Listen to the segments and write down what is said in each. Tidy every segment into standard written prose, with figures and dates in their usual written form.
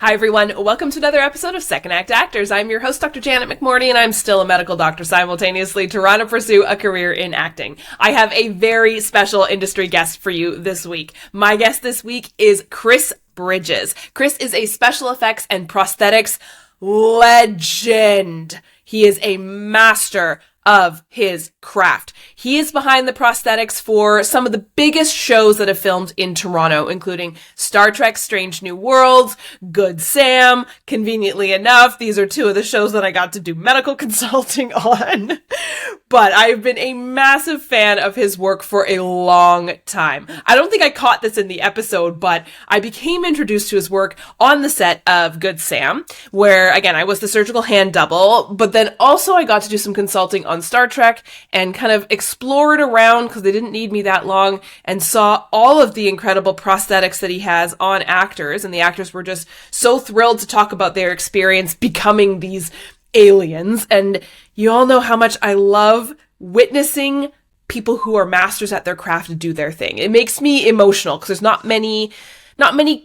Hi, everyone. Welcome to another episode of Second Act Actors. I'm your host, Dr. Janet McMordie, and I'm still a medical doctor simultaneously trying to pursue a career in acting. I have a very special industry guest for you this week. My guest this week is Chris Bridges. Chris is a special effects and prosthetics legend. He is a master of his craft. He is behind the prosthetics for some of the biggest shows that have filmed in Toronto, including Star Trek Strange New Worlds, Good Sam. Conveniently enough, these are two of the shows that I got to do medical consulting on. But I've been a massive fan of his work for a long time. I don't think I caught this in the episode, but I became introduced to his work on the set of Good Sam, where, again, I was the surgical hand double, but then also I got to do some consulting on Star Trek and kind of explored around because they didn't need me that long and saw all of the incredible prosthetics that he has on actors. And the actors were just so thrilled to talk about their experience becoming these aliens. And you all know how much I love witnessing people who are masters at their craft do their thing. It makes me emotional because there's not many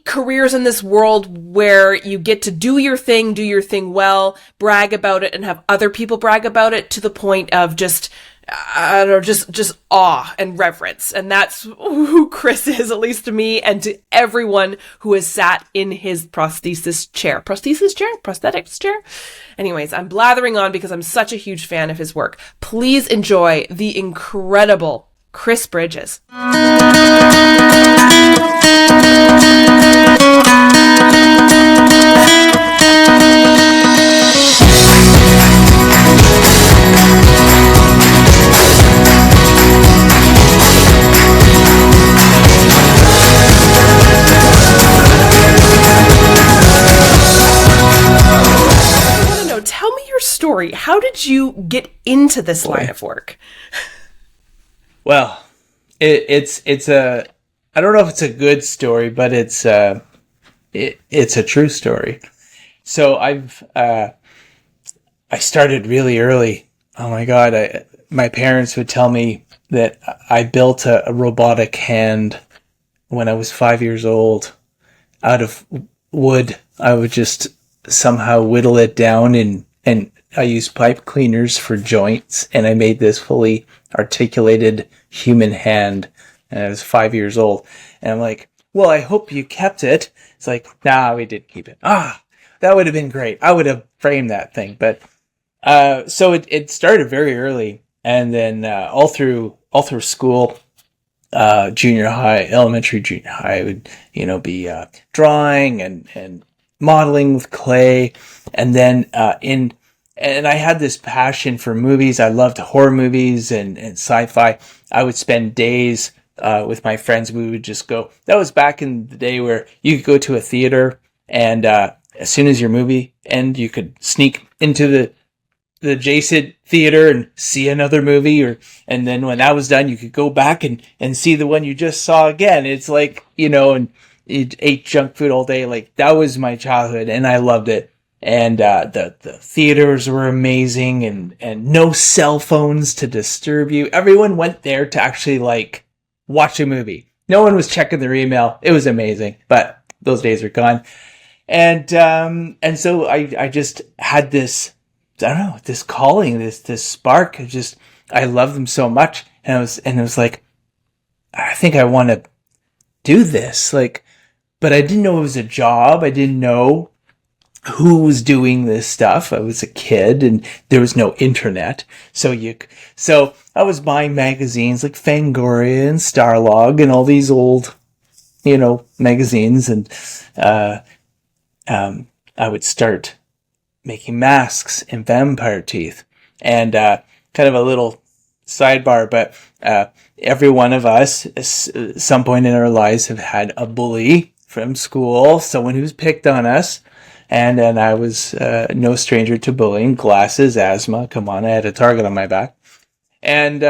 careers in this world where you get to do your thing well, brag about it, and have other people brag about it to the point of just awe and reverence. And that's who Chris is, at least to me and to everyone who has sat in his prosthetics chair. Anyways, I'm blathering on because I'm such a huge fan of his work. Please enjoy the incredible Chris Bridges. Tell me your story. How did you get into this line of work? Well, it's a, I don't know if it's a good story, but it's a true story. So I started really early. Oh my God. My parents would tell me that I built a robotic hand when I was 5 years old out of wood. I would just somehow whittle it down and I used pipe cleaners for joints, and I made this fully articulated human hand, and I was 5 years old. And I'm like, well, I hope you kept it. It's like, nah, we did keep it. That would have been great. I would have framed that thing. But so it started very early, and then all through school, junior high, elementary, junior high, I would be drawing and modeling with clay, and then and I had this passion for movies. I loved horror movies and sci-fi. I would spend days with my friends. We would just go. That was back in the day where you could go to a theater, and as soon as your movie ended, you could sneak into the adjacent theater and see another movie, and then when that was done, you could go back and see the one you just saw again. It's like, and you ate junk food all day. Like, that was my childhood, and I loved it. And the theaters were amazing, and no cell phones to disturb you. Everyone went there to actually watch a movie. No one was checking their email. It was amazing, but those days are gone. And so I just had this, I don't know, this calling, this spark. I love them so much, and it was like, I think I want to do this. But I didn't know it was a job. I didn't know who was doing this stuff. I was a kid and there was no internet. So I was buying magazines like Fangoria and Starlog and all these old, magazines. And, I would start making masks and vampire teeth, and, kind of a little sidebar, but, every one of us at some point in our lives have had a bully from school, someone who's picked on us. And then I was no stranger to bullying. Glasses, asthma, come on, I had a target on my back. And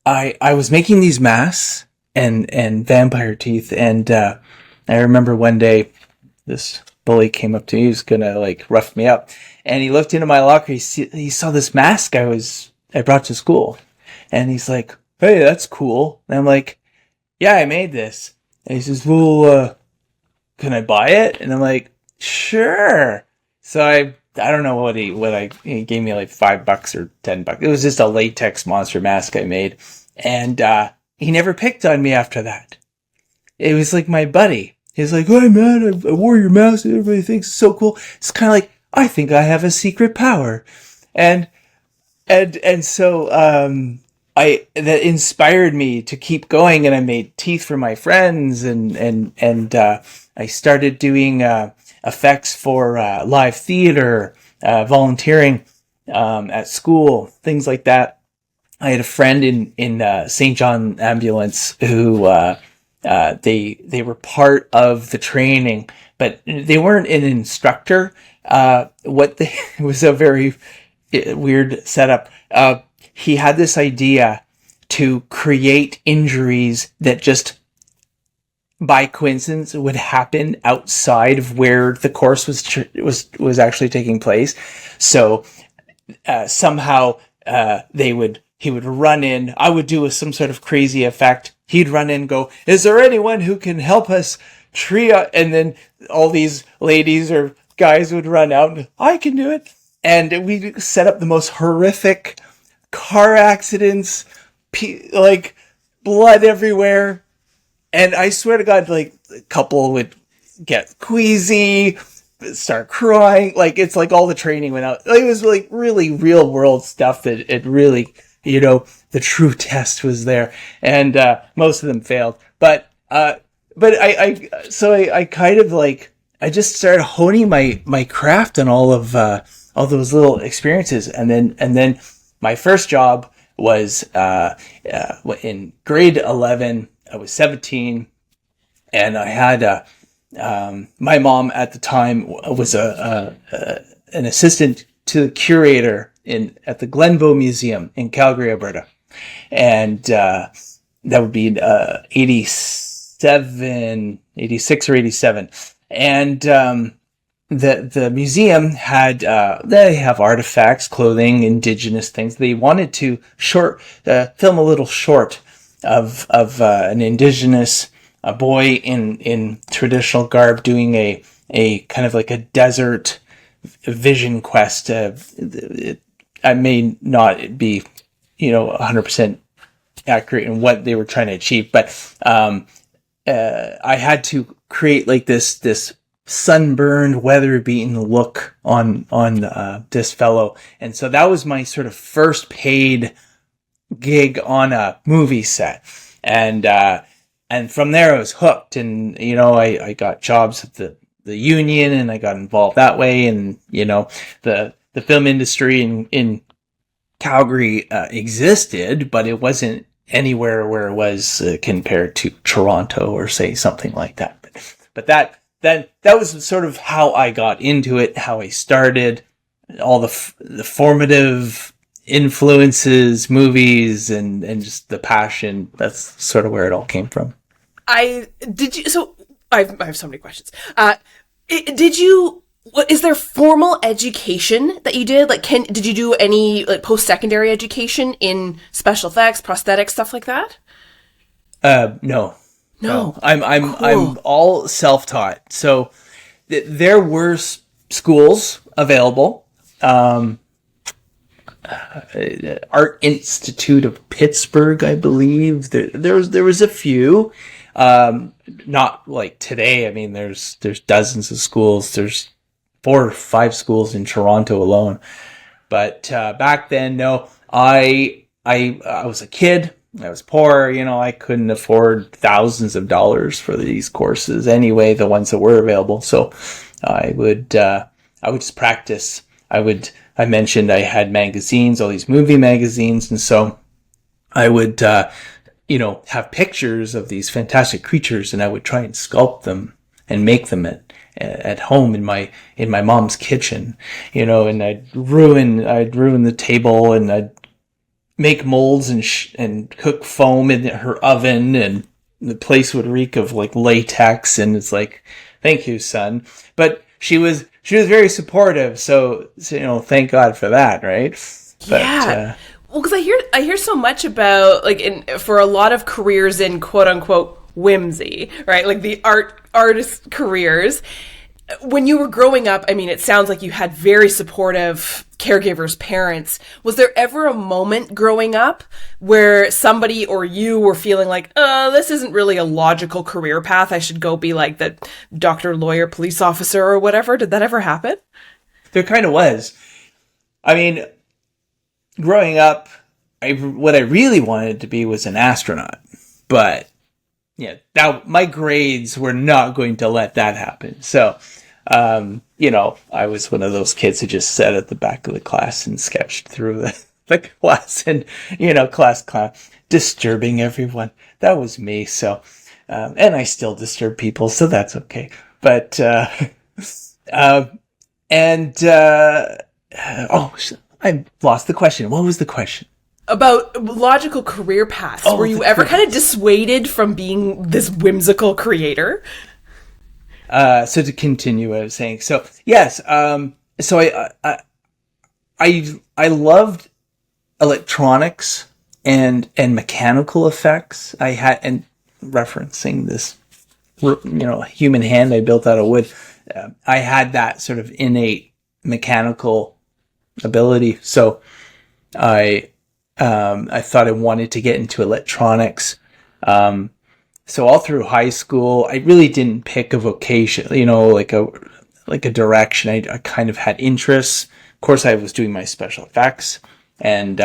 I was making these masks and vampire teeth. And I remember one day this bully came up to me. He was gonna rough me up. And he looked into my locker. He saw this mask I brought to school. And he's like, "Hey, that's cool." And I'm like, "Yeah, I made this." And he says, "Well, can I buy it? And I'm like, sure. So I don't know he gave me like $5 or $10. It was just a latex monster mask I made. And, he never picked on me after that. It was like my buddy. He's like, hey man, I wore your mask. Everybody thinks it's so cool. It's kind of like, I think I have a secret power. And so, that inspired me to keep going, and I made teeth for my friends, and I started doing, effects for, live theater, volunteering, at school, things like that. I had a friend in St. John Ambulance who, they were part of the training, but they weren't an instructor. It was a very weird setup. He had this idea to create injuries that just by coincidence would happen outside of where the course was actually taking place. So, somehow, he would run in. I would do some sort of crazy effect. He'd run in and go, is there anyone who can help us triage? And then all these ladies or guys would run out and I can do it. And we set up the most horrific car accidents, like blood everywhere. And I swear to God, like a couple would get queasy, start crying. Like it's like all the training went out. It was like really real world stuff that it really, the true test was there, and most of them failed. But I kind of like I just started honing my craft on all those little experiences, and then my first job was in grade 11. I was 17, and I had my mom at the time was an assistant to the curator at the Glenbow Museum in Calgary, Alberta. And that would be 86 or 87. And the museum had they have artifacts, clothing, indigenous things. They wanted to film a little short of an indigenous boy in traditional garb doing a kind of like a desert vision quest. I may not be 100% accurate in what they were trying to achieve, but I had to create like this sunburned, weather-beaten look on this fellow, and so that was my sort of first paid gig on a movie set, and from there I was hooked, and I got jobs at the union, and I got involved that way, and the film industry in Calgary existed, but it wasn't anywhere where it was compared to Toronto or say something like that. But that was sort of how I got into it, how I started, all the formative influences, movies, and just the passion. That's sort of where it all came from. I have so many questions. Is there formal education that you did? Like, did you do any like post-secondary education in special effects, prosthetics, stuff like that? No. No. I'm all self-taught. So there were schools available. Art Institute of Pittsburgh, I believe. There was a few. Not like today. I mean, there's dozens of schools. There's 4 or 5 schools in Toronto alone. But back then, no. I was a kid. I was poor. I couldn't afford thousands of dollars for these courses anyway, the ones that were available. So I would just practice. I mentioned I had magazines, all these movie magazines, and so I would have pictures of these fantastic creatures, and I would try and sculpt them and make them at home in my mom's kitchen, and I'd ruin the table, and I'd make molds and cook foam in her oven, and the place would reek of like latex, and it's like, thank you, son. But she was very supportive, so thank God for that, right? But, yeah. Well, because I hear so much about for a lot of careers in quote unquote whimsy, right? Like the artist careers. When you were growing up, I mean, it sounds like you had very supportive caregivers, parents. Was there ever a moment growing up where somebody or you were feeling like, this isn't really a logical career path. I should go be like the doctor, lawyer, police officer or whatever? Did that ever happen? There kind of was. I mean, growing up, what I really wanted to be was an astronaut. But yeah, now my grades were not going to let that happen. So, I was one of those kids who just sat at the back of the class and sketched through the class and, class clown, disturbing everyone. That was me. So, and I still disturb people, so that's okay. But, I lost the question. What was the question? About logical career paths. Were you ever kind of dissuaded from being this whimsical creator? So to continue what I was saying. So yes, so I loved electronics and mechanical effects. I had, and referencing this, human hand I built out of wood. I had that sort of innate mechanical ability. So I thought I wanted to get into electronics. So all through high school, I really didn't pick a vocation, like a direction. I kind of had interests. Of course, I was doing my special effects, and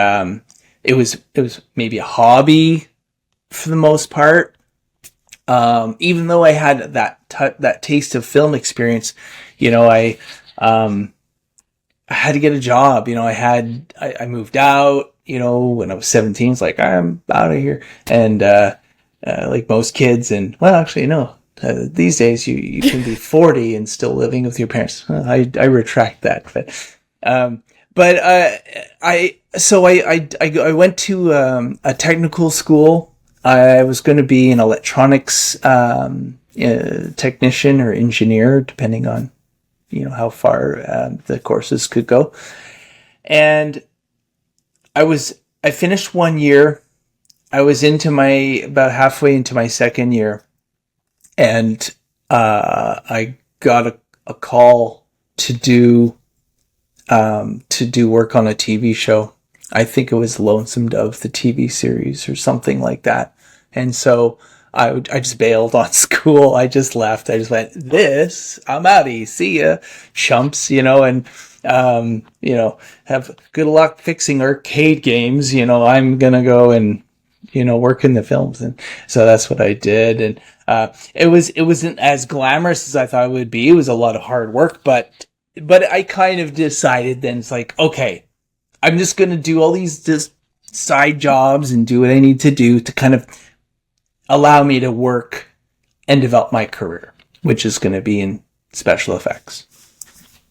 it was maybe a hobby for the most part. Even though I had that taste of film experience, I had to get a job. I moved out. When I was 17, it's like, I'm out of here. And, like most kids, and well, actually, no, these days you can be 40 and still living with your parents. I retract that, but I went to, a technical school. I was going to be an electronics, technician or engineer, depending on, how far, the courses could go. And I finished 1 year. I was about halfway into my second year, and I got a call to do work on a TV show. I think it was Lonesome Dove, the TV series, or something like that. And so I just bailed on school. I just left. I just went, I'm outie. See ya, chumps, and have good luck fixing arcade games. I'm going to go and, work in the films. And so that's what I did. And, it wasn't as glamorous as I thought it would be. It was a lot of hard work, but I kind of decided then it's like, okay, I'm just going to do all these just side jobs and do what I need to do to kind of allow me to work and develop my career, which is going to be in special effects.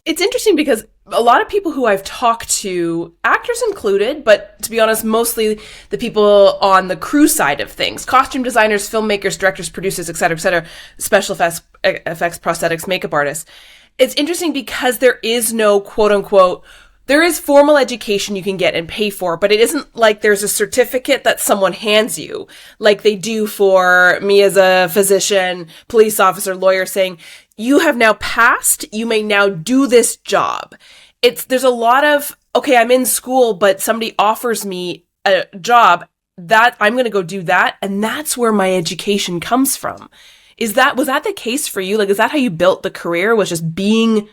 It's interesting because a lot of people who I've talked to, actors included, but to be honest, mostly the people on the crew side of things, costume designers, filmmakers, directors, producers, et cetera, special effects, prosthetics, makeup artists. It's interesting because there is no quote unquote, there is formal education you can get and pay for, but it isn't like there's a certificate that someone hands you like they do for me as a physician, police officer, lawyer saying, you have now passed, you may now do this job. There's a lot of, okay, I'm in school, but somebody offers me a job that I'm going to go do that. And that's where my education comes from. Was that the case for you? Like, is that how you built the career, was just being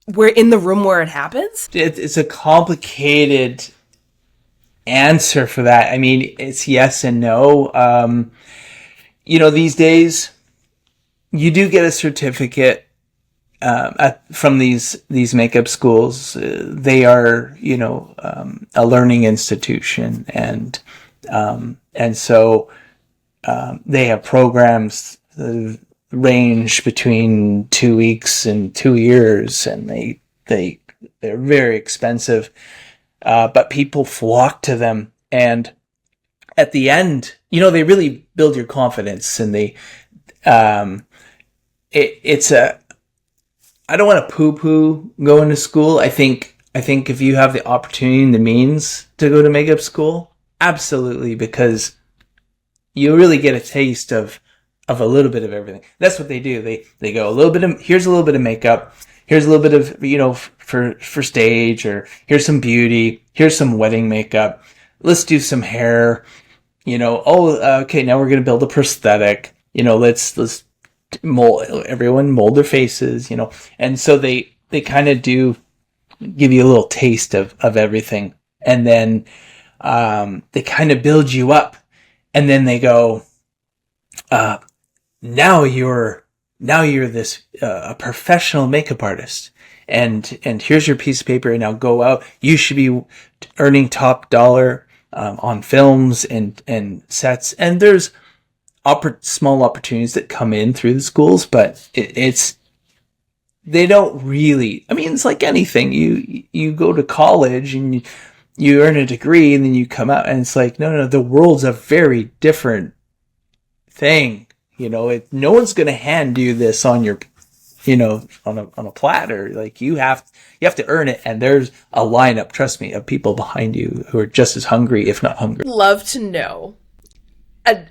we're in the room where it happens? It's a complicated answer for that. I mean, it's yes and no. These days you do get a certificate from these makeup schools. They are, a learning institution, and so they have programs range between 2 weeks and 2 years, and they're very expensive, but people flock to them. And at the end, they really build your confidence, and I don't want to poo-poo going to school. I think if you have the opportunity and the means to go to makeup school, absolutely, because you really get a taste of of a little bit of everything. That's what they do. They go here's a little bit of makeup, here's a little bit of, for stage, or here's some beauty, here's some wedding makeup. Let's do some hair, okay, now we're going to build a prosthetic, let's mold their faces, and so they kind of do give you a little taste of everything. And then, they kind of build you up, and then they go, now you're this, a professional makeup artist. And here's your piece of paper, and now go out. You should be earning top dollar, on films and sets. And there's small opportunities that come in through the schools, but they don't really, it's like anything. You go to college and you earn a degree, and then you come out, and it's like, no, the world's a very different thing. No one's going to hand you this on your, on a platter. Like, you have to earn it. And there's a lineup, trust me, of people behind you who are just as hungry, if not hungry. Love to know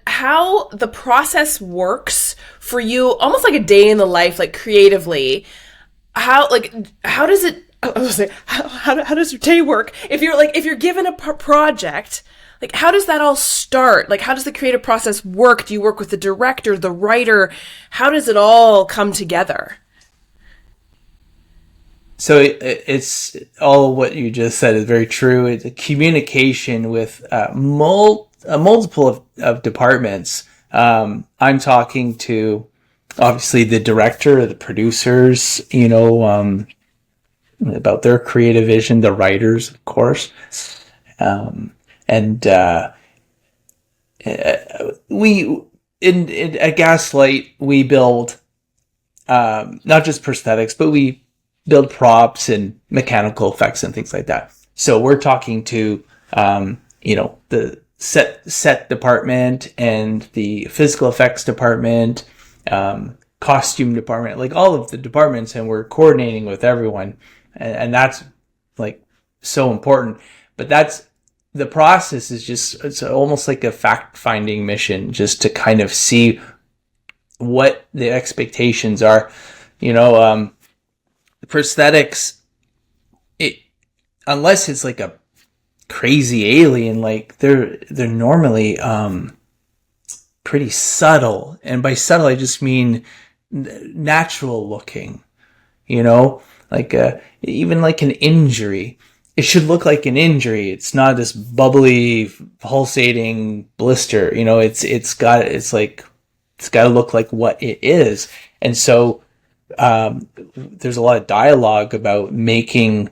how the process works for you, almost like a day in the life, like creatively. How does it, I was say, how does your day work? If you're given a project, like, how does that all start? Like, how does the creative process work? Do you work with the director, the writer? How does it all come together? So it's all what you just said is very true. It's a communication with a multiple of departments. I'm talking to, obviously, the director, the producers, about their creative vision, the writers, of course. We at Gaslight, we build not just prosthetics, but we build props and mechanical effects and things like that. So we're talking to the set department and the physical effects department, costume department, like all of the departments, and we're coordinating with everyone, and that's like so important. But the process is it's almost like a fact-finding mission, just to kind of see what the expectations are. Prosthetics, unless it's like a crazy alien, like they're normally pretty subtle, and by subtle I just mean natural looking. Like even like an injury. It should look like an injury. It's not this bubbly, pulsating blister. It's got to look like what it is. And so, there's a lot of dialogue about designing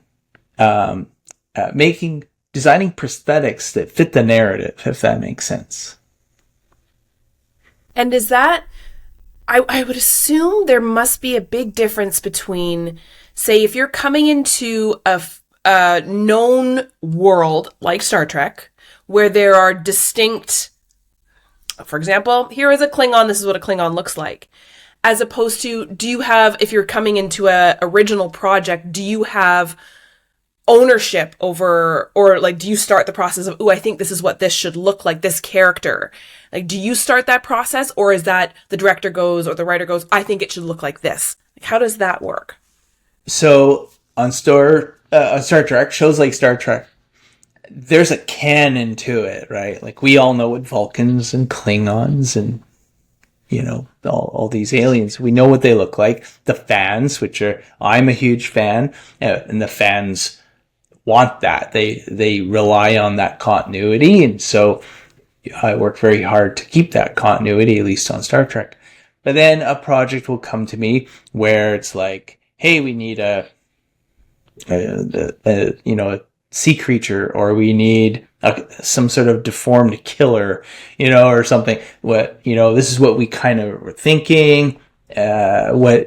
prosthetics that fit the narrative, if that makes sense. And is that, I would assume there must be a big difference between, say, if you're coming into a known world like Star Trek, where there are distinct, for example, here is a Klingon, this is what a Klingon looks like, as opposed to, if you're coming into a original project, do you have ownership over, or like, do you start the process of, I think this is what this should look like, this character? Like, do you start that process, or is that the director goes or the writer goes, I think it should look like this? Like, how does that work? So on Star Trek, shows like Star Trek, there's a canon to it, right? Like, we all know what Vulcans and Klingons and, all these aliens, we know what they look like. The fans, I'm a huge fan, and the fans want that. They rely on that continuity, and so I work very hard to keep that continuity, at least on Star Trek. But then a project will come to me where it's like, hey, we need a sea creature, or we need some sort of deformed killer, or something. This is what we kind of were thinking. What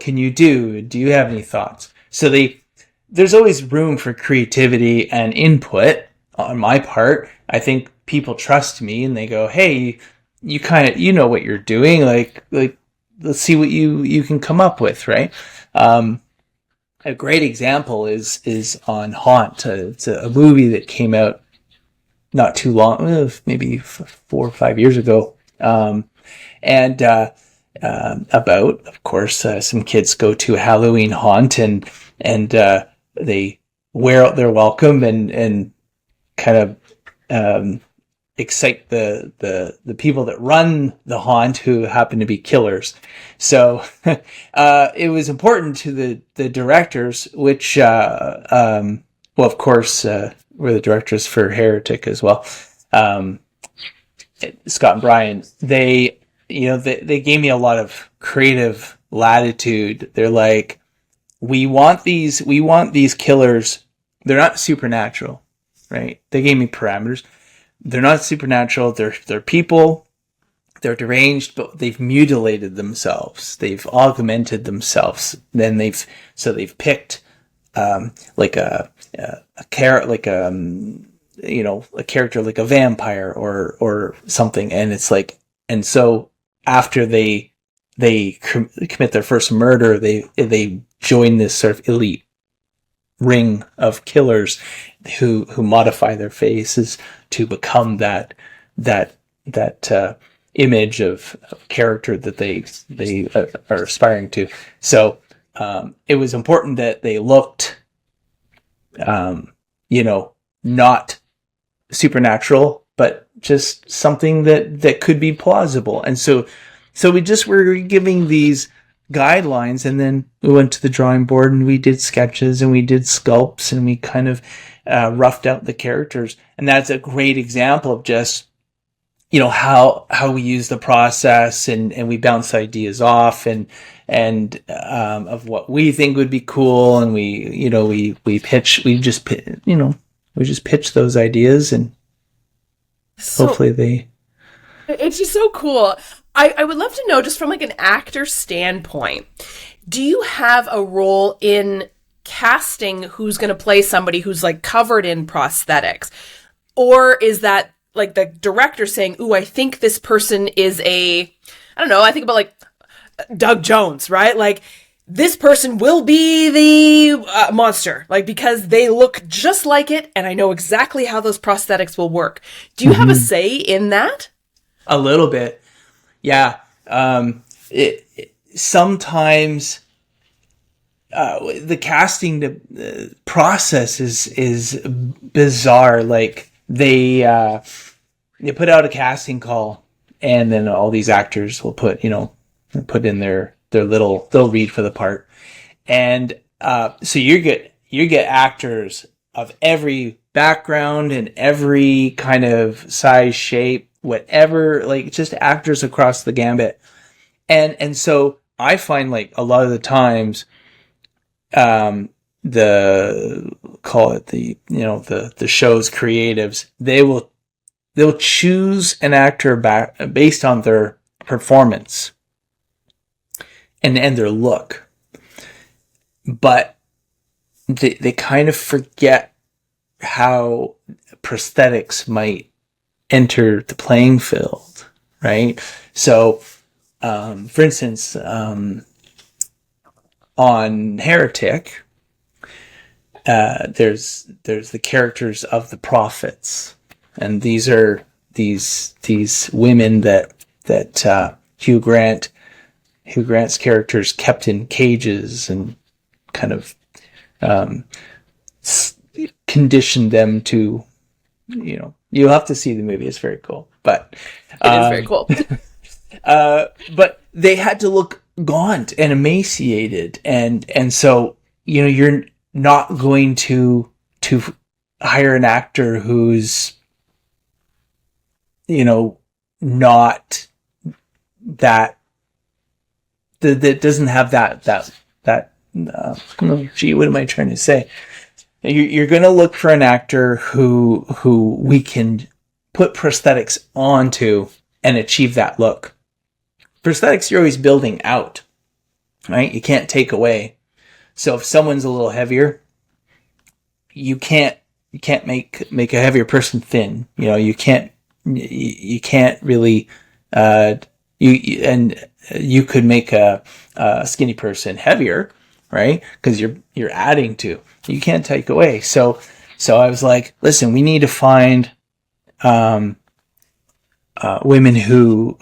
can you do? Do you have any thoughts? So there's always room for creativity and input on my part. I think people trust me, and they go, hey, you kind of, what you're doing. Like, let's see what you can come up with. Right. A great example is on Haunt. It's a movie that came out not too long, maybe 4 or 5 years ago. And about, of course, some kids go to a Halloween haunt, and they wear out their welcome and kind of excite the people that run the haunt, who happen to be killers. So it was important to the directors, which well, of course, were the directors for Heretic as well. Scott and Brian, they gave me a lot of creative latitude. They're like, we want these killers. They're not supernatural, right? They gave me parameters. They're not supernatural. They're people. They're deranged, but they've mutilated themselves. They've augmented themselves. Then they've picked like a character like a vampire or something, and it's like, and so after they commit their first murder, they join this sort of elite ring of killers who modify their faces to become that image of character that they are aspiring to. So it was important that they looked not supernatural, but just something that could be plausible. And so we just were giving these guidelines, and then we went to the drawing board and we did sketches and we did sculpts, and we kind of roughed out the characters. And that's a great example of just, how we use the process, and we bounce ideas off and of what we think would be cool. And we just pitch those ideas, and hopefully it's just so cool. I would love to know, just from like an actor standpoint, do you have a role in casting who's going to play somebody who's like covered in prosthetics? Or is that like the director saying, ooh, I think this person is I don't know, I think about like Doug Jones, right? Like, this person will be the monster, like, because they look just like it, and I know exactly how those prosthetics will work. Do you have a say in that? A little bit. Yeah. Sometimes the casting process is bizarre. Like, they put out a casting call, and then all these actors will put in their little, they'll read for the part. And so you get actors of every background and every kind of size, shape, whatever, like just actors across the gambit. And so I find, like, a lot of the times, the show's creatives, they'll choose an actor based on their performance and their look, but they kind of forget how prosthetics might enter the playing field, right? So, for instance, on Heretic, there's the characters of the prophets, and these are these women that Hugh Grant's characters kept in cages and kind of conditioned them to, you'll have to see the movie. It's very cool. But it is very cool. But they had to look gaunt and emaciated, and so you're not going to hire an actor who's not that doesn't have that what am I trying to say? You're going to look for an actor who we can put prosthetics onto and achieve that look. Prosthetics, you're always building out, right? You can't take away. So if someone's a little heavier, you can't make a heavier person thin. You can't really, you could make a skinny person heavier, right? Because you're adding to. You can't take away. So I was like, listen, we need to find women who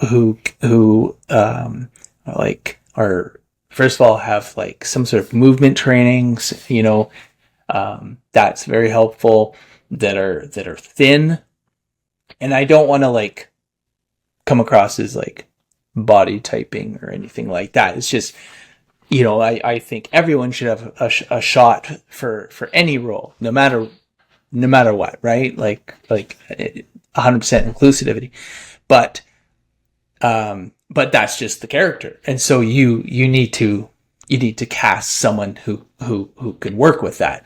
like are, first of all, have like some sort of movement trainings, that's very helpful, that are thin. And I don't want to like come across as like body typing or anything like that. It's just, I think everyone should have a shot for any role, no matter what, right? Like 100% inclusivity, but that's just the character, and so you need to cast someone who can work with that,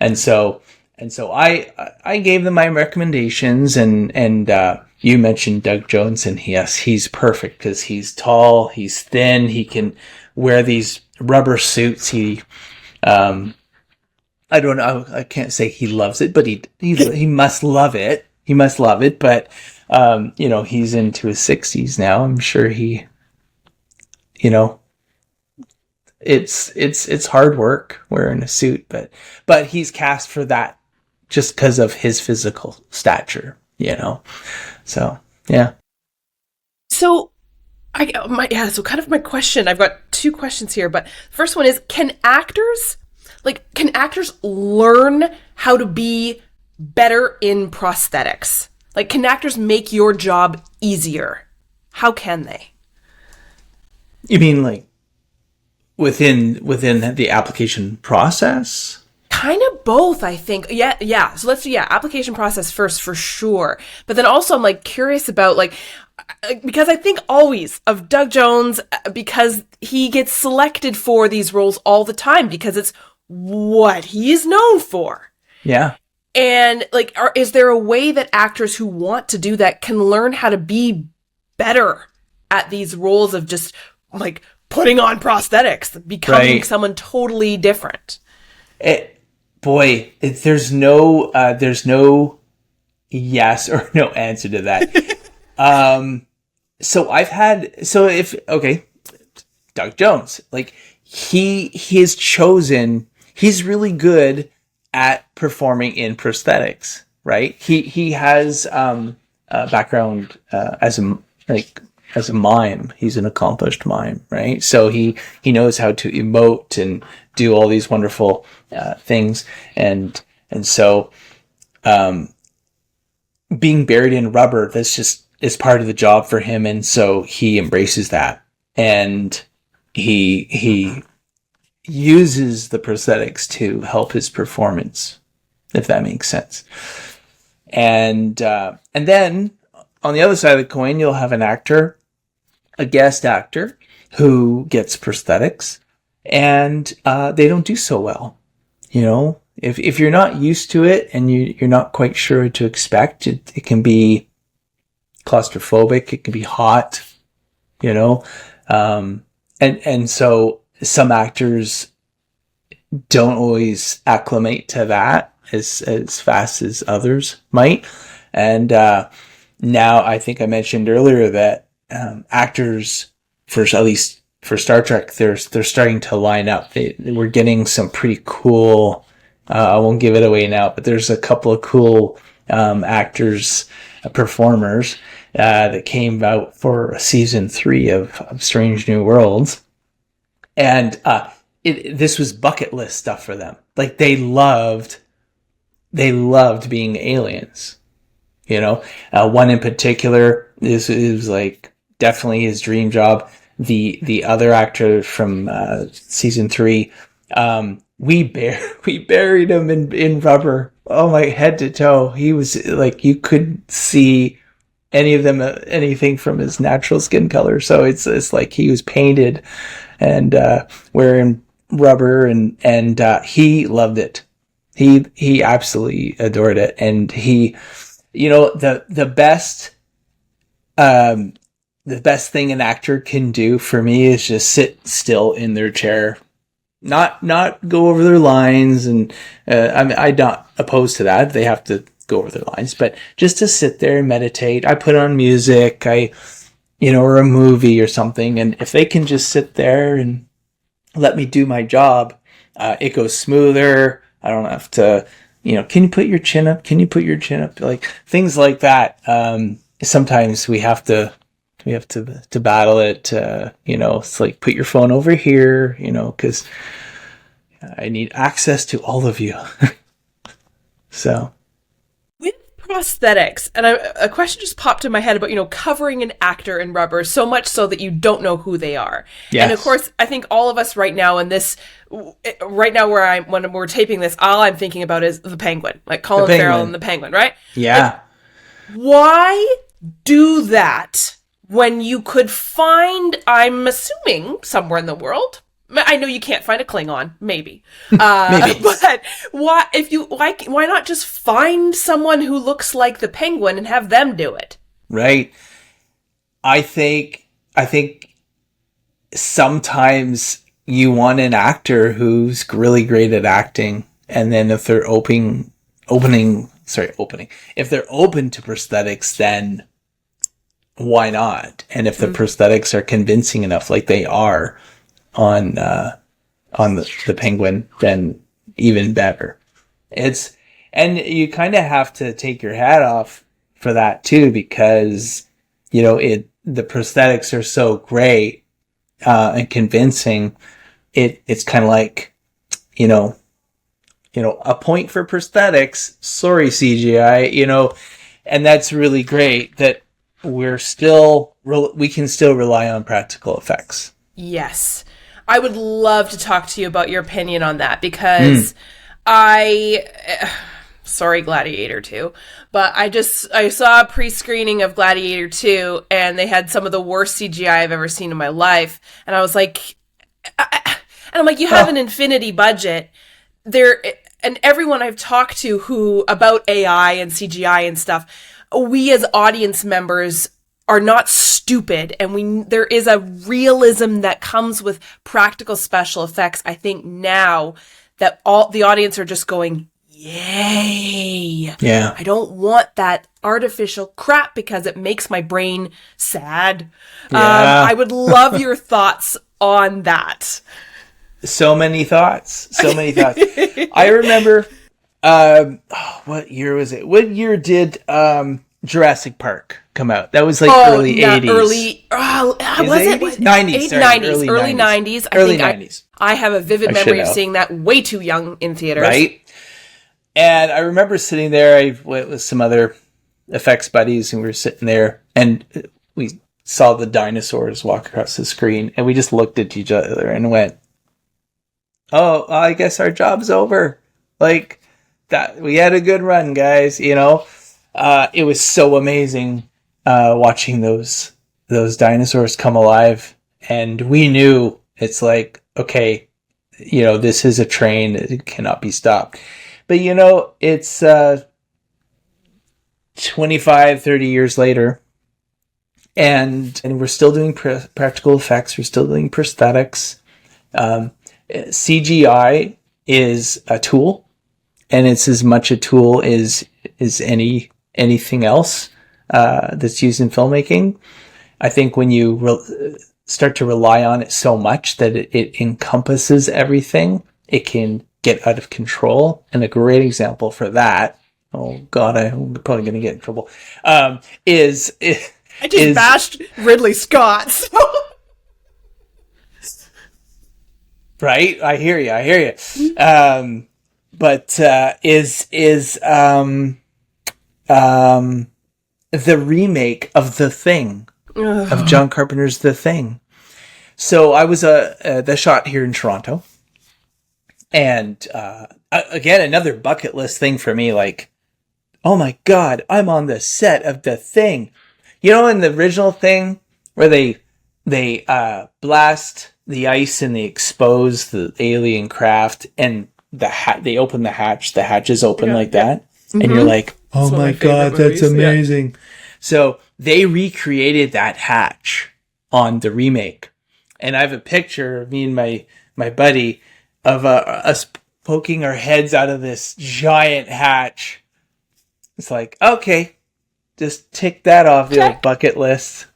and so I gave them my recommendations, and you mentioned Doug Jones, and yes, he's perfect because he's tall, he's thin, he can wear these rubber suits. I don't know, I can't say he loves it, but he must love it. He must love it, but he's into his 60s now. I'm sure he, it's hard work wearing a suit, but he's cast for that just because of his physical stature, So, yeah. So so kind of my question, I've got two questions here, but first one is, can actors learn how to be better in prosthetics? Like, can actors make your job easier? How can they? You mean like within the application process? Kind of both, I think. Yeah. So let's do, application process first for sure. But then also I'm like curious about because I think always of Doug Jones, because he gets selected for these roles all the time because it's what he is known for. Yeah. And is there a way that actors who want to do that can learn how to be better at these roles of just like putting on prosthetics, becoming someone totally different? There's no yes or no answer to that. Doug Jones, like he is chosen. He's really good at performing in prosthetics, right? He has a background as a mime. He's an accomplished mime, right? So he knows how to emote and do all these wonderful things, and so being buried in rubber, that's just is part of the job for him, and so he embraces that, and he uses the prosthetics to help his performance, if that makes sense. And then on the other side of the coin, you'll have a guest actor who gets prosthetics, and they don't do so well. If you're not used to it and you're not quite sure what to expect, it can be claustrophobic, it can be hot, and so some actors don't always acclimate to that as fast as others might. And now I think I mentioned earlier that actors, at least for Star Trek, they're starting to line up. We're getting some pretty cool, I won't give it away now, but there's a couple of cool actors, performers that came out for season 3 of Strange New Worlds. And this was bucket list stuff for them. Like they loved being aliens. One in particular, this was like definitely his dream job. The other actor from season 3, we buried him in rubber. Oh my, head to toe. He was like, you couldn't see anything from his natural skin color. So it's like he was painted and wearing rubber, and he loved it. He absolutely adored it, and he, the best thing an actor can do for me is just sit still in their chair, not go over their lines, and I'm not opposed to that. They have to go over their lines, but just to sit there and meditate. I put on music, or a movie or something, and if they can just sit there and let me do my job, it goes smoother. I don't have to, can you put your chin up? Can you put your chin up? Like things like that. sometimes we have to battle it. It's like, put your phone over here, because I need access to all of you. So. With prosthetics, and a question just popped in my head about, covering an actor in rubber so much so that you don't know who they are. Yes. And of course, I think all of us right now when we're taping this, all I'm thinking about is the Penguin, like Colin Farrell and the Penguin, right? Yeah. Like, why do that when you could find, I'm assuming, somewhere in the world? I know you can't find a Klingon, maybe. Maybe. But why not just find someone who looks like the Penguin and have them do it? Right. I think sometimes you want an actor who's really great at acting, and then if they're open to prosthetics, then why not? And if the prosthetics are convincing enough, like they are on the Penguin, then even better. And you kind of have to take your hat off for that too, because the prosthetics are so great and convincing. It's kind of like a point for prosthetics. Sorry, CGI. And that's really great that we can still rely on practical effects. Yes. I would love to talk to you about your opinion on that, because sorry, Gladiator 2, but I saw a pre-screening of Gladiator 2, and they had some of the worst CGI I've ever seen in my life. And I was like, you have an infinity budget there. And everyone I've talked to about AI and CGI and stuff, we as audience members are not stupid, and there is a realism that comes with practical special effects. I think now that all the audience are just going, yay. Yeah. I don't want that artificial crap because it makes my brain sad. Yeah. I would love your thoughts on that. So many thoughts. I remember, what year was it? What year did Jurassic Park come out? That was like early 80s. Was it 90s? Early 90s. Early 90s. I have a vivid memory of seeing that way too young in theaters. Right? And I remember sitting there, I went with some other effects buddies, and we were sitting there, and we saw the dinosaurs walk across the screen, and we just looked at each other and went, oh, I guess our job's over. Like, that, we had a good run, guys, It was so amazing watching those dinosaurs come alive, and we knew it's like, okay, this is a train, it cannot be stopped. But it's 25, 30 years later, and we're still doing practical effects, we're still doing prosthetics. CGI is a tool, and it's as much a tool as anything else that's used in filmmaking. I think when you start to rely on it so much that it encompasses everything, it can get out of control. And a great example for that, oh God, I'm probably going to get in trouble, I just bashed Ridley Scott. So. Right? I hear you. But the remake of The Thing, of John Carpenter's The Thing. So I was the shot here in Toronto, and again, another bucket list thing for me. Like, oh my God, I'm on the set of The Thing. In the original Thing, where they blast the ice and they expose the alien craft, and they open the hatches open like that, and you're like, oh my God, that's amazing. Yeah. So they recreated that hatch on the remake, and I have a picture of me and my buddy of us poking our heads out of this giant hatch. It's like, okay, just tick that off the old bucket list,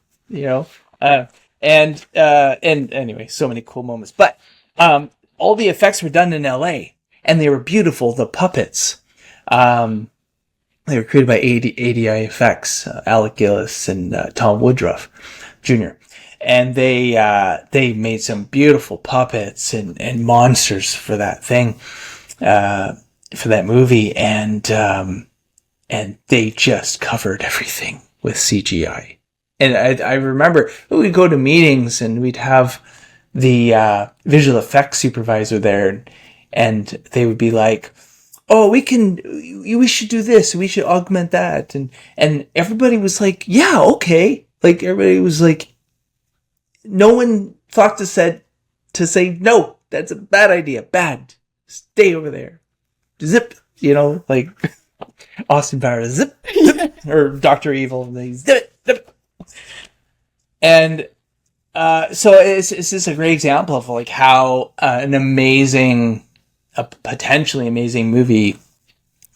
and anyway, so many cool moments. But all the effects were done in LA, and they were beautiful. The puppets, They were created by ADI Effects, Alec Gillis and Tom Woodruff Jr. And they made some beautiful puppets and monsters for that thing, for that movie, and they just covered everything with CGI. And I remember we'd go to meetings and we'd have the visual effects supervisor there, and they would be like, "Oh, we should do this. We should augment that." And everybody was like, "Yeah, okay." Like, everybody was like, no one thought to say, "No, that's a bad idea. Bad. Stay over there. Zip." Like Austin Powers, zip, zip. Or Dr. Evil, they zip it, zip. And so it's just a great example of like how a potentially amazing movie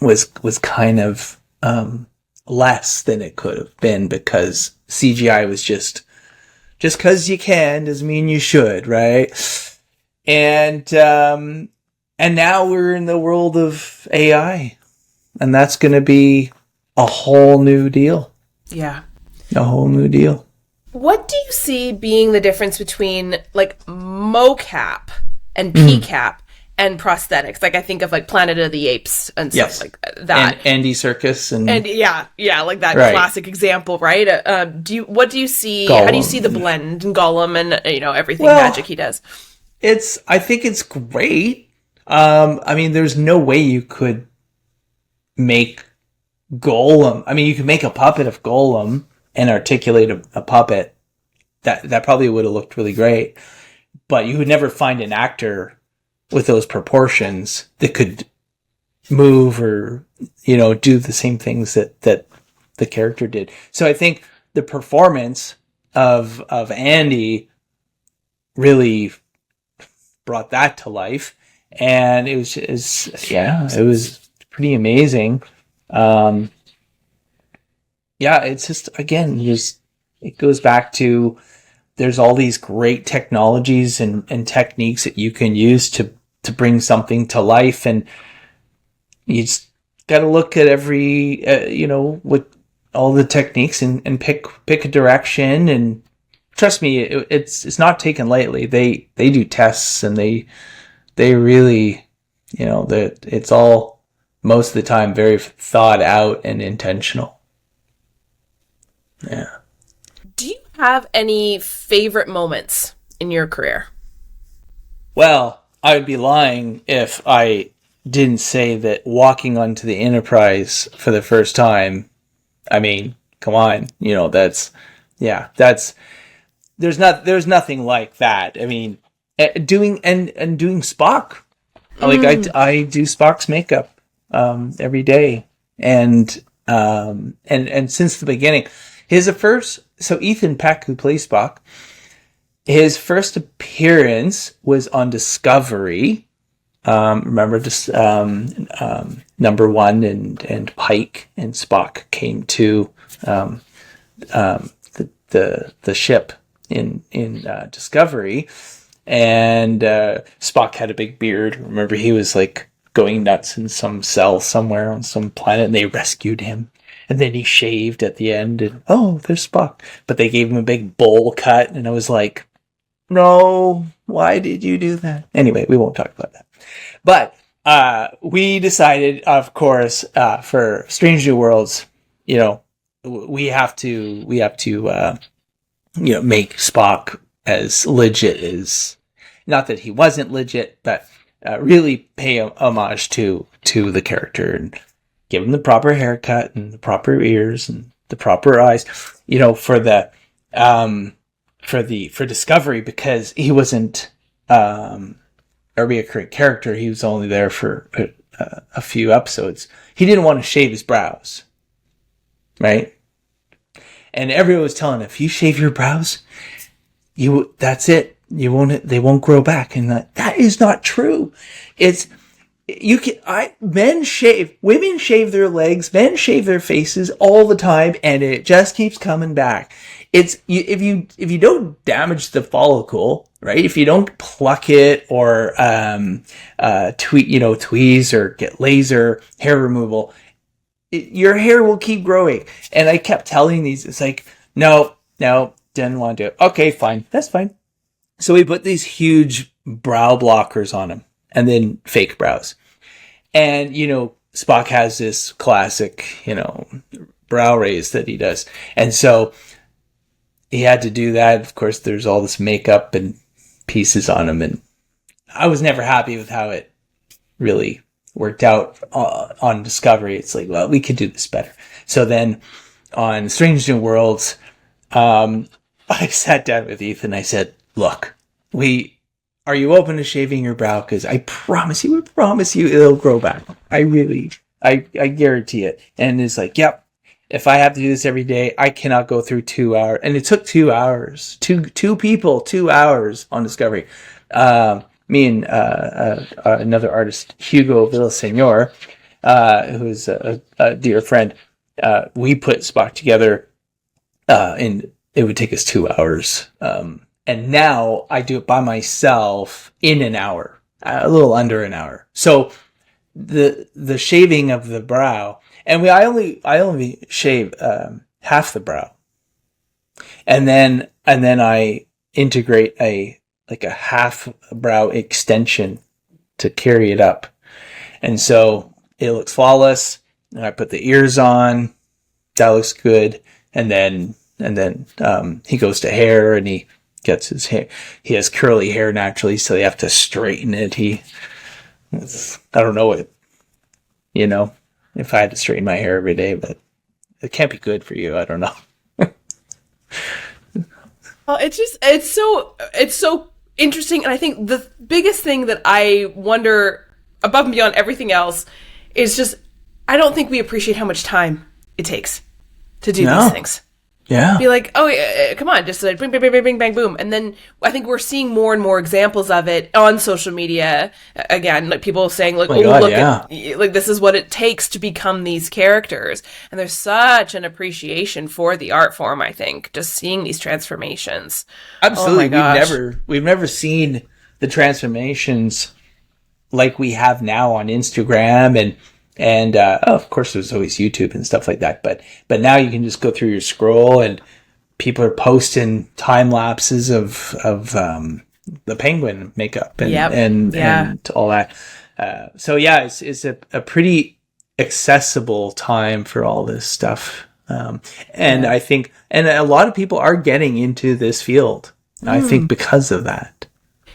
was kind of less than it could have been, because CGI was just because you can doesn't mean you should, right? And now we're in the world of AI, and that's going to be a whole new deal. Yeah. A whole new deal. What do you see being the difference between like mocap and PCAP and prosthetics? Like, I think of like Planet of the Apes and stuff like that. And Andy Serkis and yeah, like that right. classic example, right? What do you see? Gollum. How do you see the blend in Gollum and everything magic he does? I think it's great. I mean, there's no way you could make Gollum. I mean, you could make a puppet of Gollum and articulate a puppet. That probably would have looked really great. But you would never find an actor with those proportions that could move or, do the same things that the character did. So I think the performance of Andy really brought that to life. And it was pretty amazing. It's just, again, it goes back to, there's all these great technologies and techniques that you can use to bring something to life. And you just got to look at every, with all the techniques and pick a direction. And trust me, it's not taken lightly. They do tests, and they really, it's all, most of the time, very thought out and intentional. Yeah. Do you have any favorite moments in your career? Well, I would be lying if I didn't say that walking onto the Enterprise for the first time, I mean, come on, there's nothing like that. I mean, doing Spock, like I do Spock's makeup every day, and since the beginning, so Ethan Peck, who plays Spock, his first appearance was on Discovery. Remember, just number one and Pike and Spock came to the ship in Discovery, and Spock had a big beard. Remember, he was like going nuts in some cell somewhere on some planet, and they rescued him. And then he shaved at the end, and there's Spock. But they gave him a big bowl cut, and I was like, no, why did you do that? Anyway, we won't talk about that. But we decided, of course, for Strange New Worlds, we have to make Spock as legit as, not that he wasn't legit, but really pay homage to the character and give him the proper haircut and the proper ears and the proper eyes, for Discovery, because he wasn't a recurring character. He was only there for a few episodes. He didn't want to shave his brows, right? And everyone was telling him, if you shave your brows, that's it. They won't grow back. And that is not true. Men shave, women shave their legs, men shave their faces all the time, and it just keeps coming back. If you don't damage the follicle, right? If you don't pluck it or tweeze or get laser hair removal, your hair will keep growing. And I kept telling these, it's like, no, didn't want to do it. Okay, fine. That's fine. So we put these huge brow blockers on him and then fake brows. And, Spock has this classic, brow raise that he does. And so he had to do that. Of course, there's all this makeup and pieces on him. And I was never happy with how it really worked out on Discovery. It's like, well, we could do this better. So then on Strange New Worlds, I sat down with Ethan. I said, look, are you open to shaving your brow? Because I promise you it'll grow back. I guarantee it. And it's like, yep. If I have to do this every day, I cannot go through 2 hours. And it took 2 hours. Two people, 2 hours on Discovery. Me and another artist, Hugo Villaseñor, who's a dear friend, we put Spock together, and it would take us 2 hours. And now I do it by myself in an hour, a little under an hour. So the shaving of the brow, and I only shave half the brow, and then I integrate a half brow extension to carry it up, and so it looks flawless. And I put the ears on, that looks good, and then he goes to hair, and he gets his hair. He has curly hair naturally, so you have to straighten it. I don't know what, if I had to straighten my hair every day, but it can't be good for you. I don't know. Well, it's so interesting. And I think the biggest thing that I wonder above and beyond everything else is just, I don't think we appreciate how much time it takes to do these things. Yeah. Be like, oh, come on, just like bing, bing, bing, bing, bing, bang, boom. And then I think we're seeing more and more examples of it on social media. Again, like people saying like, like this is what it takes to become these characters. And there's such an appreciation for the art form, I think, just seeing these transformations. Absolutely. Oh my gosh. We've never seen the transformations like we have now on Instagram and of course there's always YouTube and stuff like that, but now you can just go through your scroll and people are posting time lapses of the penguin makeup and all that. So yeah, it's a pretty accessible time for all this stuff. I think a lot of people are getting into this field. I think because of that.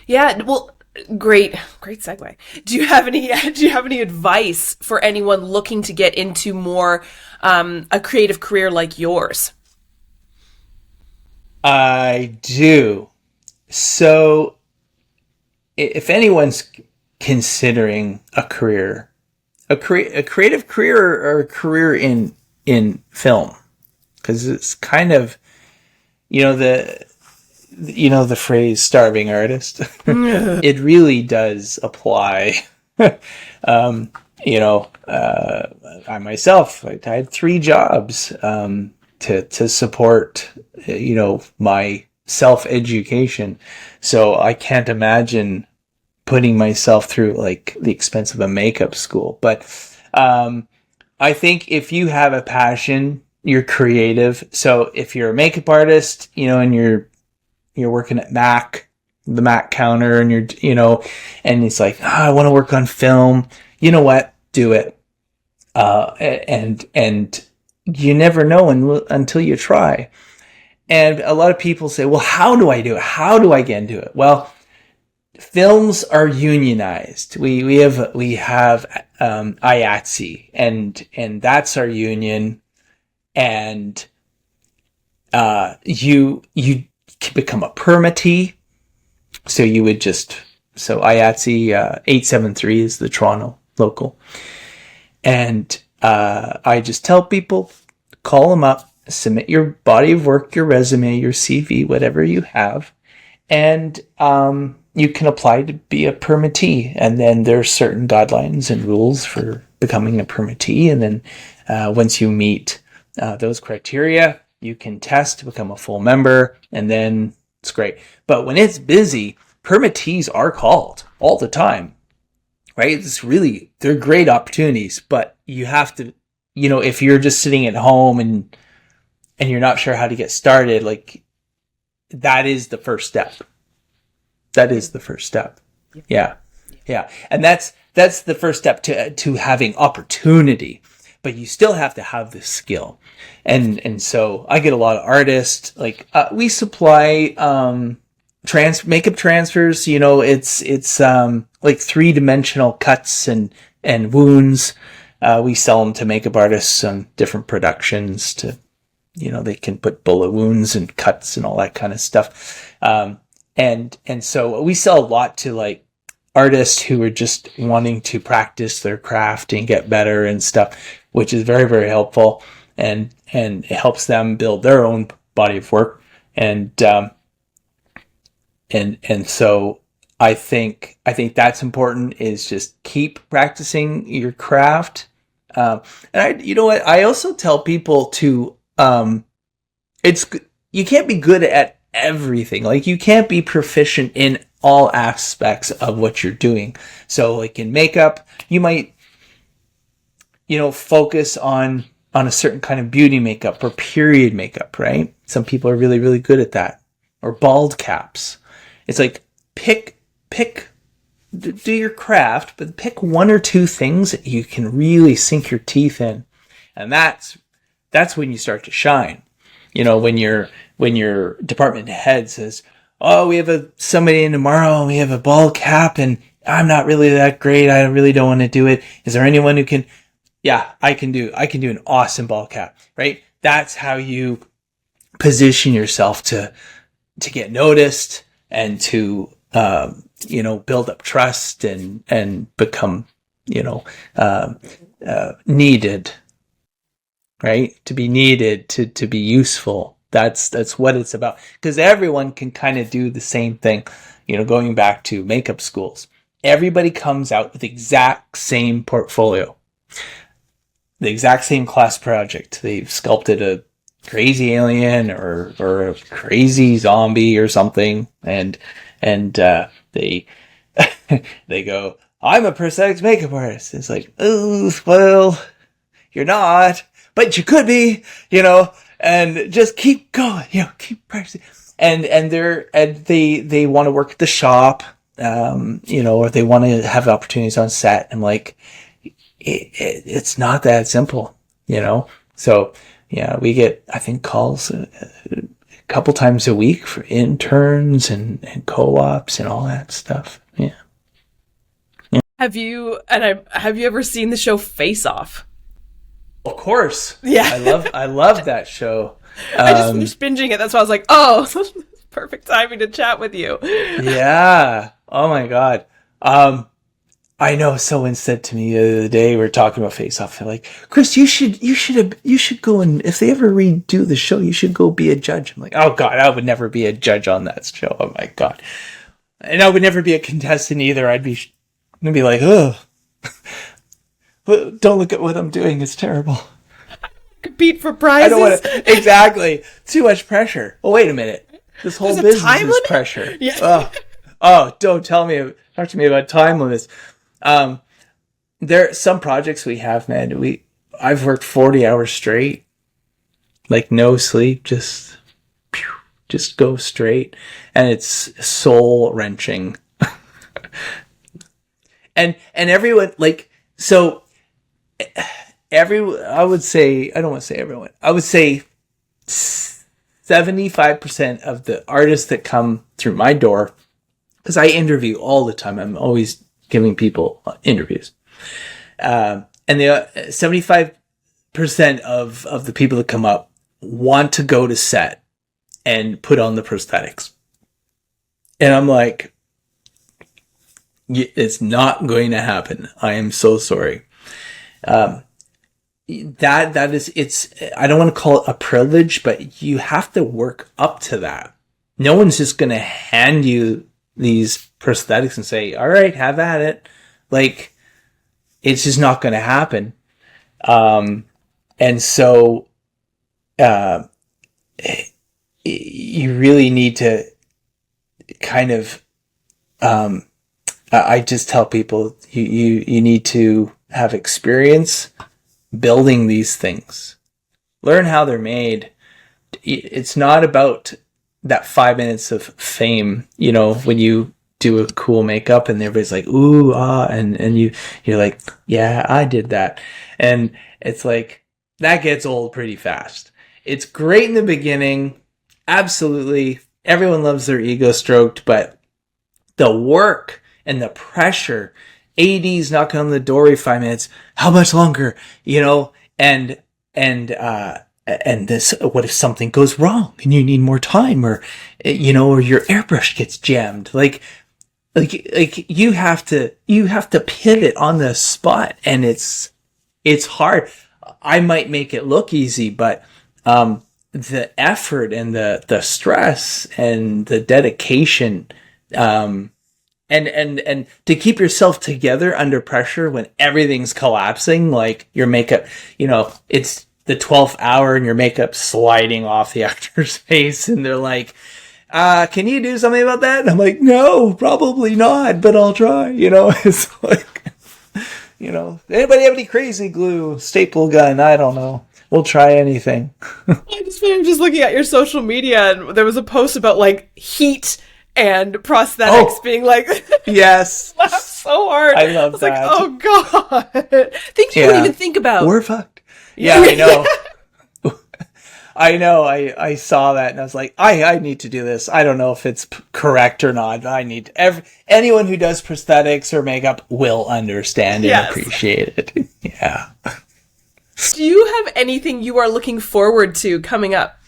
Yeah, well, great segue. Do you have any advice for anyone looking to get into more a creative career like yours? I do. So if anyone's considering a creative career or a career in film, because it's kind of, the phrase starving artist, it really does apply. I myself, I had 3 jobs, to support, my self-education. So I can't imagine putting myself through like the expense of a makeup school. But, I think if you have a passion, you're creative. So if you're a makeup artist, and you're working at the Mac counter, and and it's like, I want to work on film. You know what? Do it. And you never know until you try. And a lot of people say, well, how do I do it? How do I get into it? Well, films are unionized. We have IATSE, and that's our union. And you can become a permittee. So you would IATSE 873 is the Toronto local. And I just tell people, call them up, submit your body of work, your resume, your CV, whatever you have, and you can apply to be a permittee. And then there are certain guidelines and rules for becoming a permittee. And then once you meet those criteria, you can test to become a full member, and then it's great. But when it's busy, permittees are called all the time, right? They're great opportunities, but you have to if you're just sitting at home and you're not sure how to get started, like, that is the first step. That is the first step. Yeah. Yeah. And that's the first step to having opportunity, but you still have to have the skill. And so I get a lot of artists, like, we supply, makeup transfers, it's like 3-dimensional cuts and wounds. We sell them to makeup artists on different productions to, they can put bullet wounds and cuts and all that kind of stuff. And so we sell a lot to, like, artists who are just wanting to practice their craft and get better and stuff, which is very, very helpful. And it helps them build their own body of work. And so I think that's important, is just keep practicing your craft. And I also tell people to, you can't be good at everything. Like, you can't be proficient in all aspects of what you're doing. So, like, in makeup, you might, focus on a certain kind of beauty makeup or period makeup, right? Some people are really, really good at that. Or bald caps. It's like, do your craft, but pick 1 or 2 things that you can really sink your teeth in. And that's when you start to shine. When your department head says, "Oh, we have somebody in tomorrow, and we have a bald cap, and I'm not really that great. I really don't want to do it. Is there anyone who can?" Yeah, I can do an awesome bald cap, right? That's how you position yourself to get noticed and to, build up trust and become, needed, right? To be needed, to be useful. That's what it's about. Because everyone can kind of do the same thing, going back to makeup schools. Everybody comes out with the exact same portfolio, the exact same class project. They've sculpted a crazy alien or a crazy zombie or something, and they they go, "I'm a prosthetics makeup artist." It's like, "Oh, well, you're not, but you could be," and just keep going, keep practicing. And they want to work at the shop, or they want to have opportunities on set. I'm like, it's not that simple, So, yeah, we get, I think, calls a couple times a week for interns and co-ops and all that stuff. Yeah. Have you ever seen the show Face Off? Of course. Yeah. I love that show. I just finished binging it. That's why I was like, oh, perfect timing to chat with you. Yeah. Oh my God. I know someone said to me the other day, we were talking about Face Off. They're like, "Chris, you should go, and if they ever redo the show, you should go be a judge." I'm like, "Oh God, I would never be a judge on that show." Oh my God. And I would never be a contestant either. I'd be like, "Oh, don't look at what I'm doing. It's terrible." Compete for prizes. I don't want to. Exactly. Too much pressure. Oh, wait a minute. This whole business is pressure. Yeah. Oh, don't talk to me about time limits. There are some projects we have, man. I've worked 40 hours straight, like no sleep, just go straight, and it's soul wrenching. and everyone, like, so I would say, I don't want to say everyone, I would say 75% of the artists that come through my door, because I interview all the time. I'm always giving people interviews. And the 75% of the people that come up want to go to set and put on the prosthetics. And I'm like, it's not going to happen. I am so sorry. That is, I don't want to call it a privilege, but you have to work up to that. No one's just going to hand you these prosthetics and say, "All right, have at it." Like, it's just not going to happen. And so, you really need to kind of, I just tell people you need to have experience building these things. Learn how they're made. It's not about that 5 minutes of fame, you know, when you do a cool makeup and everybody's like, ooh, ah, and you're like, yeah, I did that. And it's like, that gets old pretty fast. It's great in the beginning. Absolutely. Everyone loves their ego stroked, but the work and the pressure, AD's knocking on the door every 5 minutes. How much longer? You know, and this, what if something goes wrong and you need more time, or, you know, or your airbrush gets jammed? Like you have to pivot on the spot, and it's hard. I might make it look easy, but, the effort and the stress and the dedication, and to keep yourself together under pressure when everything's collapsing, like your makeup, you know, it's the 12th hour and your makeup's sliding off the actor's face and they're like, can you do something about that? And I'm like, no, probably not, but I'll try. You know, it's like, you know, anybody have any crazy glue, staple gun? I don't know. We'll try anything. I'm just looking at your social media, and there was a post about like heat and prosthetics being like, yes, laughed so hard. I love that. Like, oh god, things you wouldn't even think about. We're fucked. Yeah, I know. I know. I saw that and I was like, I need to do this. I don't know if it's correct or not. I need anyone who does prosthetics or makeup will understand and appreciate it. Yeah. Do you have anything you are looking forward to coming up?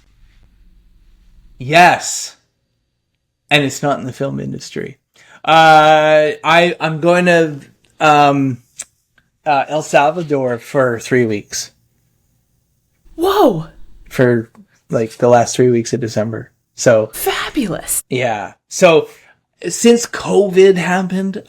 Yes. And it's not in the film industry. I'm going to El Salvador for 3 weeks. Whoa. For like the last 3 weeks of December. So fabulous. Yeah. So since COVID happened,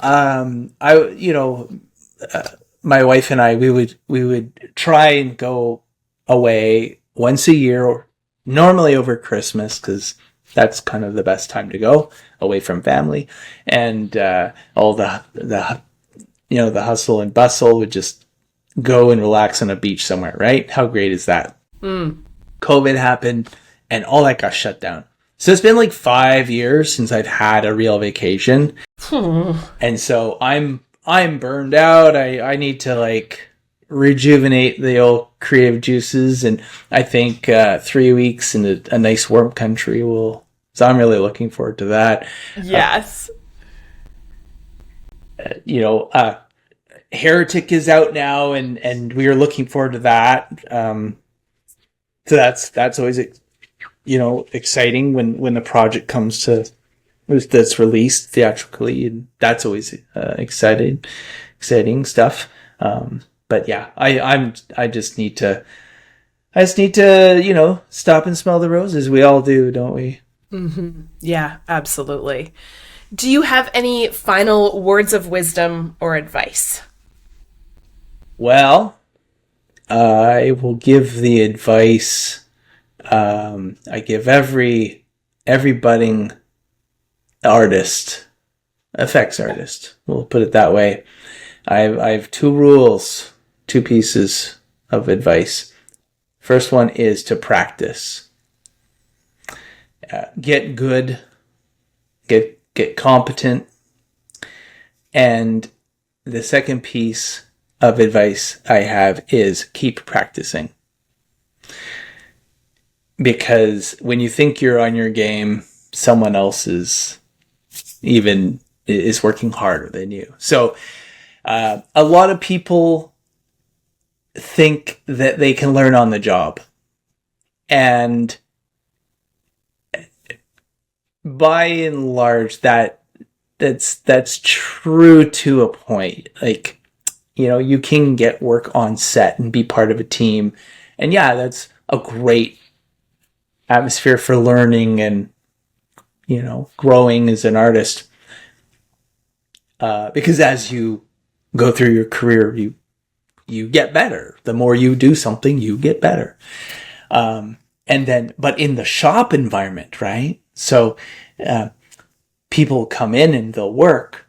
my wife and I, we would try and go away once a year, normally over Christmas, because that's kind of the best time to go away from family, and all the hustle and bustle would just go and relax on a beach somewhere, right? How great is that? COVID happened and all that got shut down. So it's been like 5 years since I've had a real vacation. And so I'm burned out. I need to like rejuvenate the old creative juices. And I think 3 weeks in a nice warm country will, so I'm really looking forward to that. Yes. Heretic is out now and we are looking forward to that. So that's always, exciting when the project comes to, that's released theatrically, and that's always exciting stuff. But yeah, I just need to, stop and smell the roses. We all do, don't we? Mm-hmm. Yeah, absolutely. Do you have any final words of wisdom or advice? Well, I will give the advice I give every budding artist, effects artist, we'll put it that way. I have two pieces of advice. First one is to practice. Get good, get competent. And the second piece of advice I have is keep practicing. Because when you think you're on your game, someone else is working harder than you. So a lot of people think that they can learn on the job. And by and large, that's true to a point. Like, you can get work on set and be part of a team. And yeah, that's a great atmosphere for learning and, growing as an artist. Because as you go through your career, you get better. The more you do something, you get better. But in the shop environment, right? So, people come in and they'll work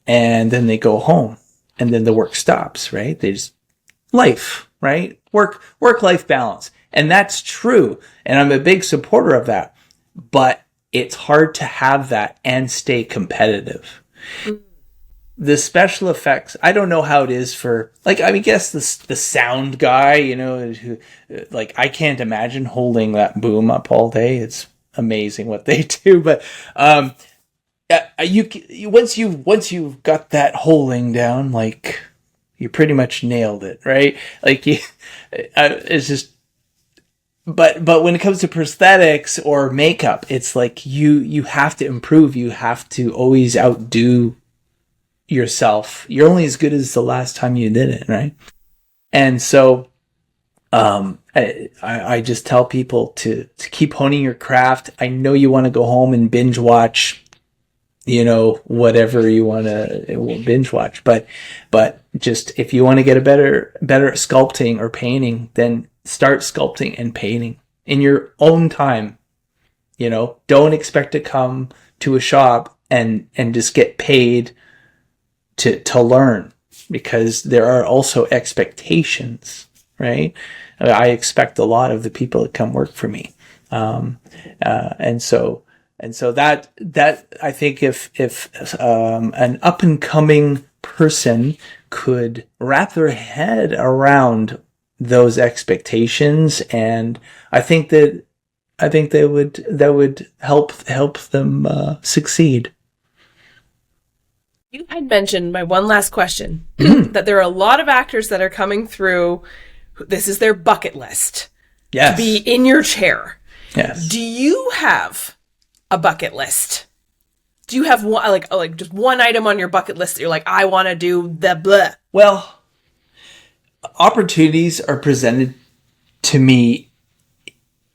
and then they go home and then the work stops, right? They just life, right? Work-life balance. And that's true. And I'm a big supporter of that. But it's hard to have that and stay competitive. The special effects, I don't know how it is for, like, I mean, guess the sound guy, you know, who, like, I can't imagine holding that boom up all day. It's amazing what they do. But once you've got that holding down, like, you pretty much nailed it, right? Like, it's just. But when it comes to prosthetics or makeup, it's like you have to improve. You have to always outdo yourself. You're only as good as the last time you did it, right? And so I just tell people to keep honing your craft. I know you want to go home and binge watch, you know, whatever you want to binge watch, but just if you want to get a better at sculpting or painting, then start sculpting and painting in your own time. You know, don't expect to come to a shop and just get paid to learn, because there are also expectations, right? I expect a lot of the people that come work for me. And so that I think if an up and coming person could wrap their head around those expectations, and I think that would help them succeed. You had mentioned, my one last question, that there are a lot of actors that are coming through. This is their bucket list. Yes. To be in your chair. Yes. Do you have a bucket list? Do you have one, like just one item on your bucket list that you're like, I want to do the blah? Well, opportunities are presented to me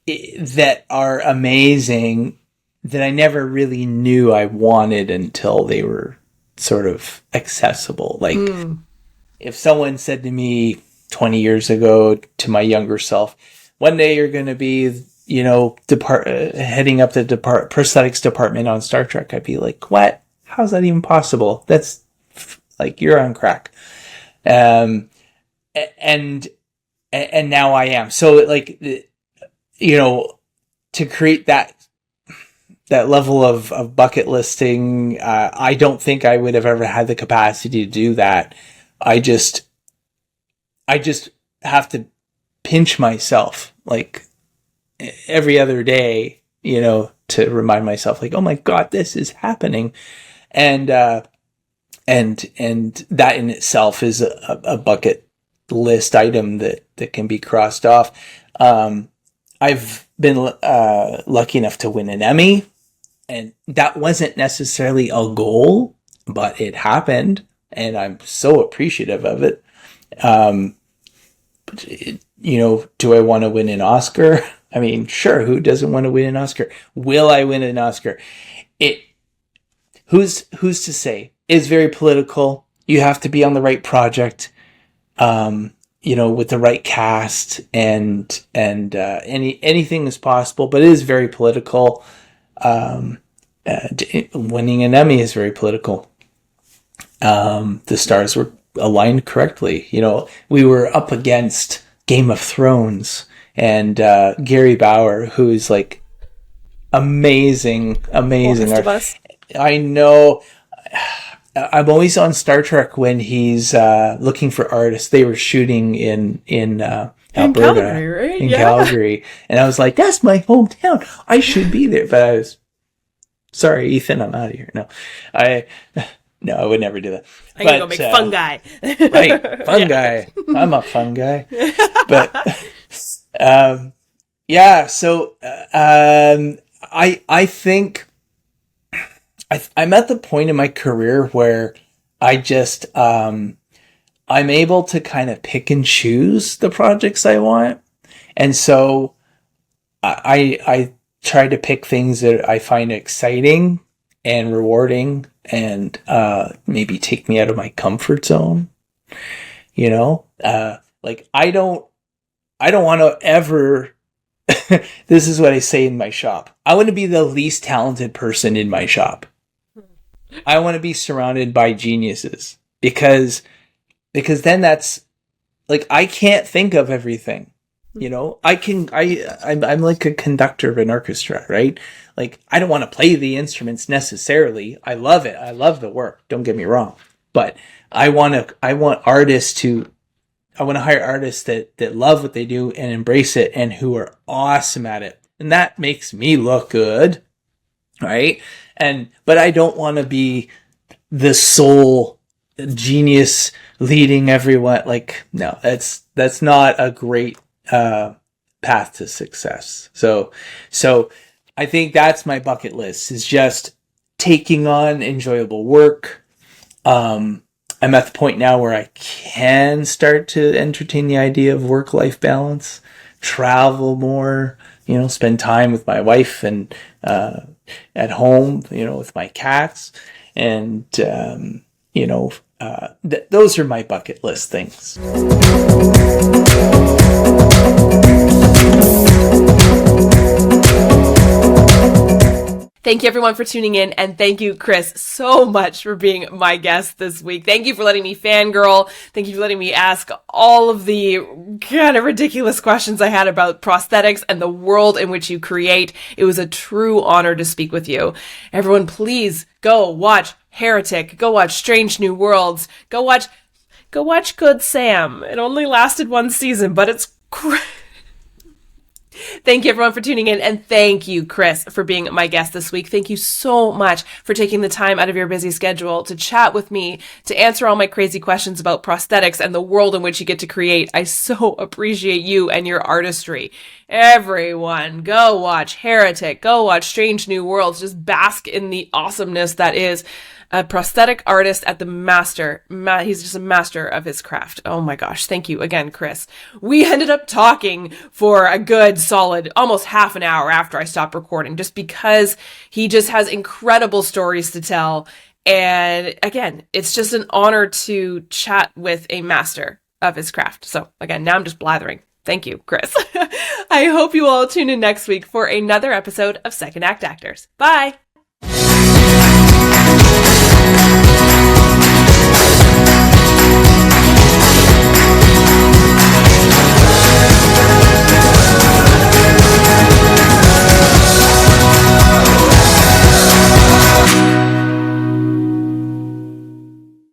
that are amazing that I never really knew I wanted until they were sort of accessible. Like if someone said to me 20 years ago, to my younger self, one day you're going to be, you know, heading up the prosthetics department on Star Trek, I'd be like, what? How's that even possible? That's like, you're on crack. And now I am. So like, you know, to create that level of bucket listing, I don't think I would have ever had the capacity to do that. I just have to pinch myself like every other day, you know, to remind myself like, oh my God, this is happening. And that in itself is a bucket list item that can be crossed off. I've been lucky enough to win an Emmy, and that wasn't necessarily a goal, but it happened, and I'm so appreciative of it. You know, do I want to win an Oscar? I mean, sure, who doesn't want to win an Oscar? Will I win an Oscar? Who's to say? It's very political. You have to be on the right project, you know, with the right cast, and anything is possible, but it is very political. Winning an Emmy is very political. The stars were aligned correctly. You know, we were up against Game of Thrones and Gary Bauer, who is like amazing. I know. I'm always on Star Trek when he's looking for artists. They were shooting in Alberta, Calgary, right? in Calgary, and I was like, "That's my hometown. I should be there." But I was sorry, Ethan. I'm out of here. No, I would never do that. I'm gonna go make fun guy. Right, fun guy. I'm a fun guy. But yeah. So I think. I'm at the point in my career where I just, I'm able to kind of pick and choose the projects I want. And so I try to pick things that I find exciting and rewarding and maybe take me out of my comfort zone. You know, like I don't want to ever, this is what I say in my shop. I want to be the least talented person in my shop. I want to be surrounded by geniuses because then that's like I can't think of everything. I'm like a conductor of an orchestra, right? Like I don't want to play the instruments necessarily. I love it. I love the work. Don't get me wrong. But I want to hire artists that love what they do and embrace it and who are awesome at it. And that makes me look good, right? But I don't want to be the sole genius leading everyone. Like, no, that's not a great path to success. So I think that's my bucket list, is just taking on enjoyable work. I'm at the point now where I can start to entertain the idea of work-life balance, travel more, spend time with my wife and at home, with my cats. And, those are my bucket list things. Thank you everyone for tuning in, and thank you, Chris, so much for being my guest this week. Thank you for letting me fangirl. Thank you for letting me ask all of the kind of ridiculous questions I had about prosthetics and the world in which you create. It was a true honor to speak with you. Everyone, please go watch Heretic. Go watch Strange New Worlds. Go watch Good Sam. It only lasted one season, but it's Thank you everyone for tuning in, and thank you, Chris, for being my guest this week. Thank you so much for taking the time out of your busy schedule to chat with me, to answer all my crazy questions about prosthetics and the world in which you get to create. I so appreciate you and your artistry. Everyone, go watch Heretic. Go watch Strange New Worlds. Just bask in the awesomeness that is a prosthetic artist at the master. He's just a master of his craft. Oh my gosh. Thank you again, Chris. We ended up talking for a good solid almost half an hour after I stopped recording, just because he just has incredible stories to tell. And again, it's just an honor to chat with a master of his craft. So again, now I'm just blathering. Thank you, Chris. I hope you all tune in next week for another episode of Second Act Actors. Bye.